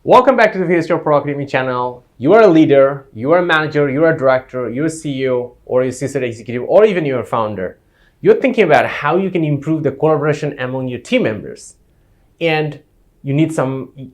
Welcome back to the VSHR Pro Academy channel. You are a leader, you are a manager, you are a director, you're a CEO, or you're a C-suite executive, or even you're a founder. You're thinking about how you can improve the collaboration among your team members. And you need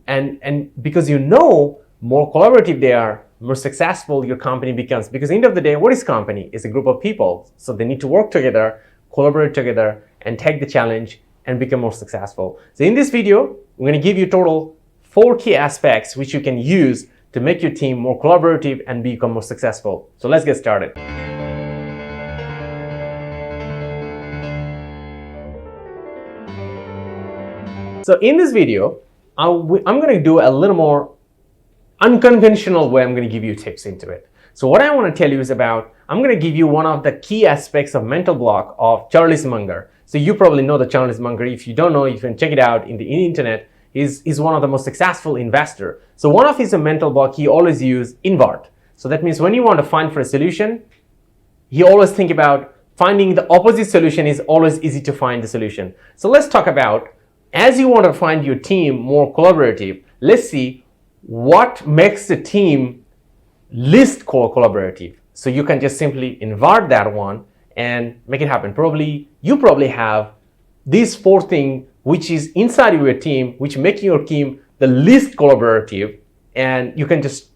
and because you know more collaborative they are, more successful your company becomes. Because at the end of the day, what is company? It's a group of people. So they need to work together, collaborate together, and take the challenge and become more successful. So in this video, I'm going to give you total 4 key aspects which you can use to make your team more collaborative and become more successful. So let's get started. So in this video, I'm going to do a little more unconventional way. I'm going to give you tips into it. So what I want to tell you is I'm going to give you one of the key aspects of mental block of Charles Munger. So you probably know the Charles Munger. If you don't know, you can check it out in the internet. He's one of the most successful investor. So one of his mental block, he always use invert. So that means when you want to find for a solution, he always think about finding the opposite solution is always easy to find the solution. So let's talk about, as you want to find your team more collaborative, let's see what makes the team least collaborative. So you can just simply invert that one and make it happen. You probably have these 4 things which is inside of your team, which make your team the least collaborative, and you can just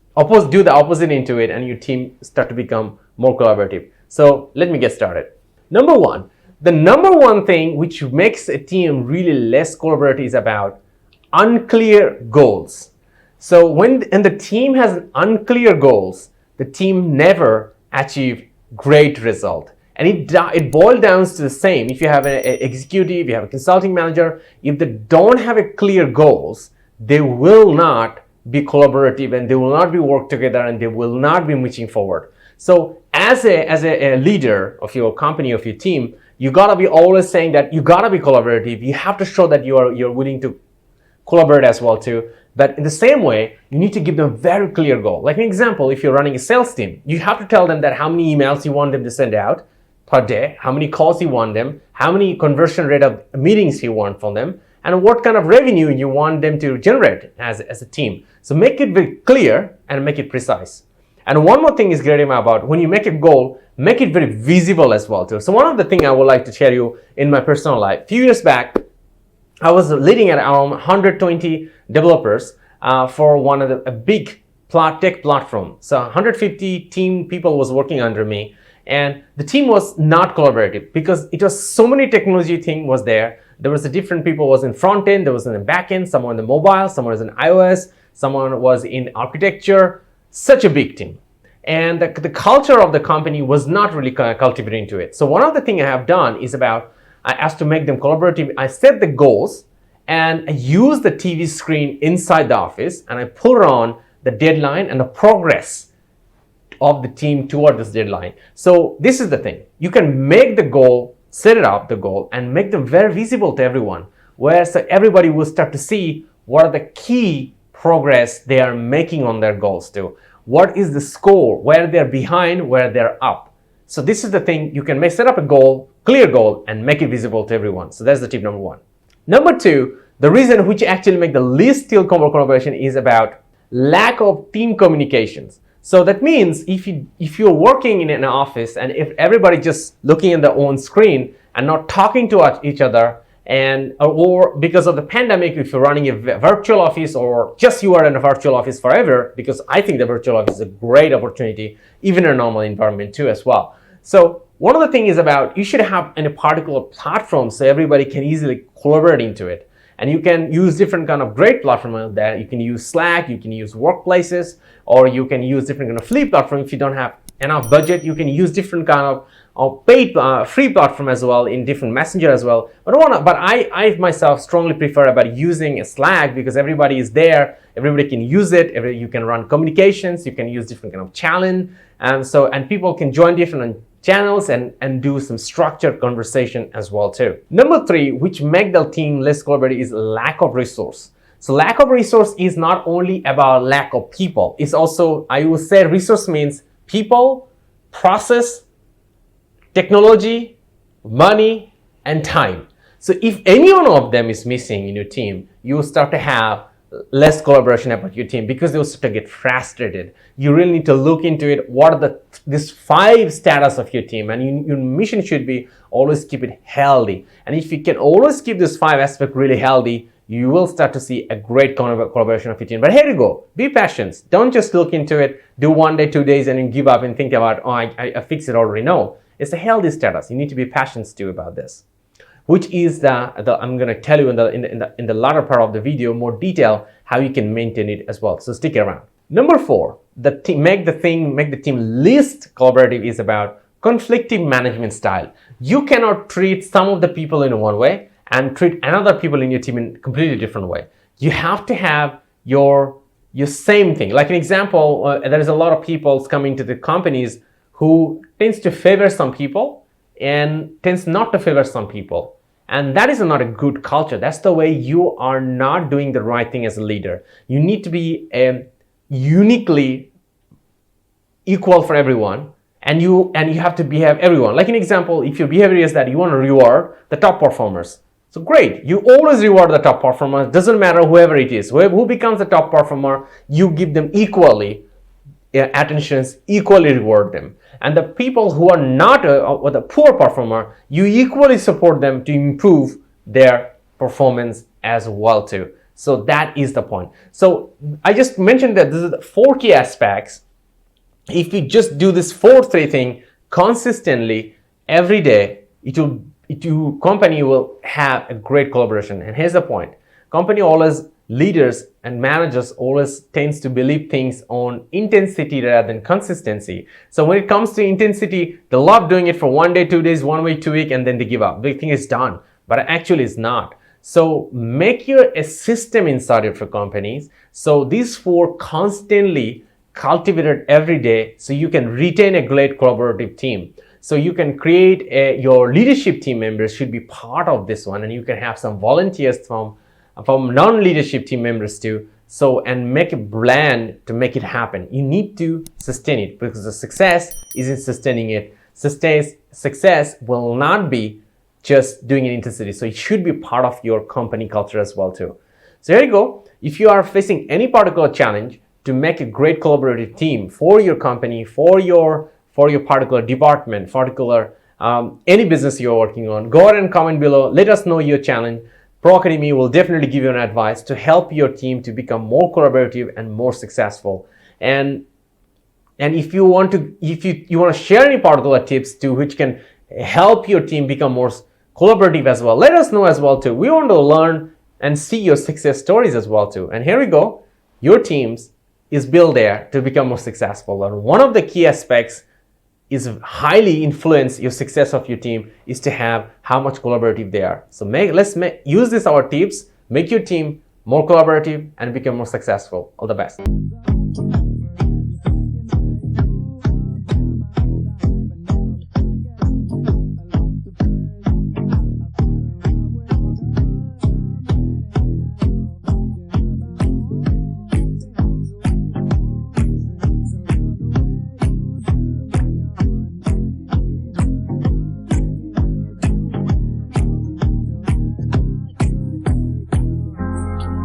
do the opposite into it and your team start to become more collaborative. So let me get started. Number 1, the number 1 thing which makes a team really less collaborative is about unclear goals. So when the team has unclear goals, the team never achieve great result. And it boils down to the same. If you have an executive, you have a consulting manager, if they don't have a clear goals, they will not be collaborative and they will not be work together and they will not be moving forward. So as a leader of your company, of your team, you gotta be always saying that you gotta be collaborative. You have to show that you're willing to collaborate as well too. But in the same way, you need to give them a very clear goal. Like an example, if you're running a sales team, you have to tell them that how many emails you want them to send out per day, how many calls you want them, how many conversion rate of meetings you want from them, and what kind of revenue you want them to generate as a team. So make it very clear and make it precise. And one more thing is great about when you make a goal, make it very visible as well too. So one of the things I would like to share you in my personal life, a few years back, I was leading at around 120 developers for one of a big tech platform. So 150 team people was working under me, and the team was not collaborative because it was so many technology thing was there. There was a different people was in front end, there was in the back end, someone in the mobile, someone was in iOS, someone was in architecture. Such a big team, and the culture of the company was not really cultivated into it. So one of the things I have done is I asked to make them collaborative. I set the goals and I use the TV screen inside the office and I put on the deadline and the progress of the team toward this deadline. So this is the thing. You can make the goal, set it up, the goal, and make them very visible to everyone, where so everybody will start to see what are the key progress they are making on their goals too. What is the score, where they're behind, where they're up. So this is the thing. You can set up a goal, clear goal, and make it visible to everyone. So that's the tip number 1. Number 2, the reason which actually make the least still collaboration is about lack of team communications. So that means if you're working in an office and if everybody just looking at their own screen and not talking to each other, or because of the pandemic, if you're running a virtual office or just you are in a virtual office forever, because I think the virtual office is a great opportunity, even in a normal environment too as well. So one of the things is about you should have a particular platform so everybody can easily collaborate into it. And you can use different kind of great platform out there. You can use Slack, you can use Workplaces, or you can use different kind of free platform. If you don't have enough budget, you can use different kind of paid free platform as well in different messenger as well. But I myself strongly prefer about using a Slack because everybody is there, everybody can use it. You can run communications, you can use different kind of challenge, and people can join different channels and do some structured conversation as well too. Number 3, which make the team less collaborative, is lack of resource. So lack of resource is not only about lack of people. It's also, I would say, resource means people, process, technology, money, and time. So if any one of them is missing in your team, you will start to have less collaboration about your team because they will start to get frustrated. You really need to look into it. What are these 5 status of your team? And your mission should be always keep it healthy. And if you can always keep this 5 aspect really healthy, you will start to see a great collaboration of your team. But here you go. Be patient. Don't just look into it, do 1 day, 2 days, and then give up and think about, oh, I fixed it already. No, it's a healthy status. You need to be patient too about this, which is I'm going to tell you in the latter part of the video more detail how you can maintain it as well. So stick around. Number 4, make the team least collaborative is about conflictive management style. You cannot treat some of the people in one way and treat another people in your team in a completely different way. You have to have your same thing. Like an example, there is a lot of people coming to the companies who tends to favor some people and tends not to favor some people. And that is not a good culture. That's the way you are not doing the right thing as a leader. You need to be uniquely equal for everyone, and you have to behave everyone. Like an example, if your behavior is that you want to reward the top performers, so great, you always reward the top performers. Doesn't matter whoever it is, who becomes the top performer, you give them equally attentions, equally reward them. And the people who are not the poor performer, you equally support them to improve their performance as well too. So that is the point. So I just mentioned that this is the 4 key aspects. If you just do this 4 thing consistently every day, your company will have a great collaboration. And here's the point. Leaders and managers always tends to believe things on intensity rather than consistency. So when it comes to intensity, they love doing it for 1 day, 2 days, 1 week, 2 weeks, and then they give up. They think it's done, but actually it's not. So make a system inside of your companies. So these 4 constantly cultivated every day, so you can retain a great collaborative team. So you can create your leadership team members should be part of this one, and you can have some volunteers from non-leadership team members too. So, and make a plan to make it happen. You need to sustain it, because the success isn't sustaining it. Success will not be just doing an intensity. So it should be part of your company culture as well too. So here you go. If you are facing any particular challenge to make a great collaborative team for your company, for your particular department, any business you're working on, go ahead and comment below. Let us know your challenge. Pro Academy will definitely give you an advice to help your team to become more collaborative and more successful. And if you want to share any particular tips too, which can help your team become more collaborative as well, let us know as well too. We want to learn and see your success stories as well too. And here we go. Your teams is built there to become more successful. And one of the key aspects is highly influence your success of your team is to have how much collaborative they are. So let's use our tips, make your team more collaborative and become more successful. All the best.